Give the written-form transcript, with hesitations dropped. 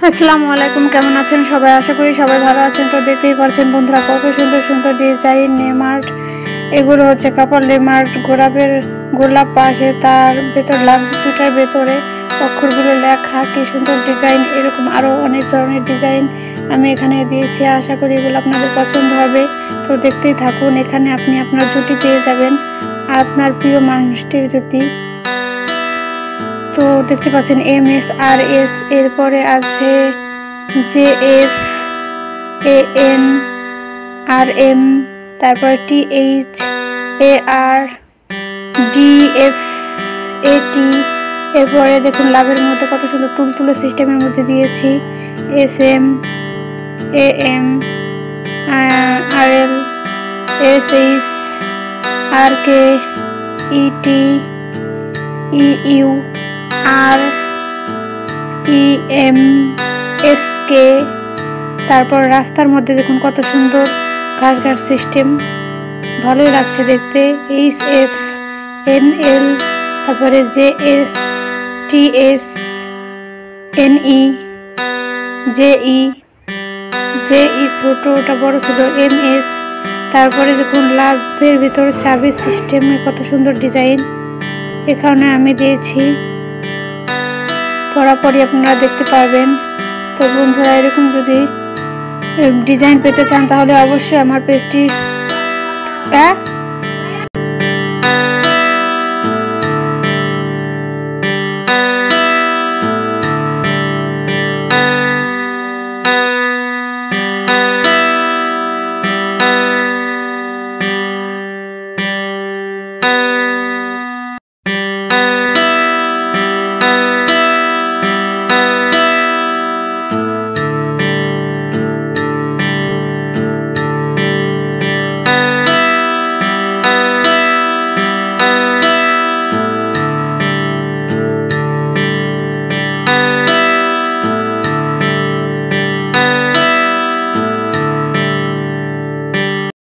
আসসালামু আলাইকুম, কেমন আছেন সবাই? আশা করি সবাই ভালো আছেন। তো দেখতেই পাচ্ছেন বন্ধুরা, কত সুন্দর সুন্দর ডিজাইন নেমার্ট। এগুলো হচ্ছে কাপড় নেমার্ট গোলাপ পাশে, তার ভেতর লাভ দুটার ভেতরে অক্ষরগুলো লেখা, কি সুন্দর ডিজাইন। এরকম আরও অনেক ধরনের ডিজাইন আমি এখানে দিয়েছি। আশা করি এগুলো আপনাদের পছন্দ হবে। তো দেখতেই থাকুন। এখানে আপনি আপনার জুটি পেয়ে যাবেন, আপনার প্রিয় মানুষটির জুটি। তো দেখতে পাচ্ছেন MSRS, এরপরে আছে JFANRM, তারপরে THARDFAT। এরপরে দেখুন লাভের মধ্যে কত সুন্দর তুলতুলে সিস্টেমের মধ্যে দিয়েছি SMAMRL SHRKETEUREMSK। তারপর রাস্তার মধ্যে দেখুন কত সুন্দর ঘাস ঘাস সিস্টেম, ভালোই লাগছে দেখতে। HFNL, তারপরে JSTSNE, JE ছোট, ওটা বড় ছিল MS। তারপরে দেখুন লাভের ভিতরে চাবির সিস্টেমে কত সুন্দর ডিজাইন এখানে আমি দিয়েছি, পরাপরই আপনারা দেখতে পারবেন। তো বন্ধুরা, এরকম যদি ডিজাইন পেতে চান তাহলে অবশ্যই আমার পেজটি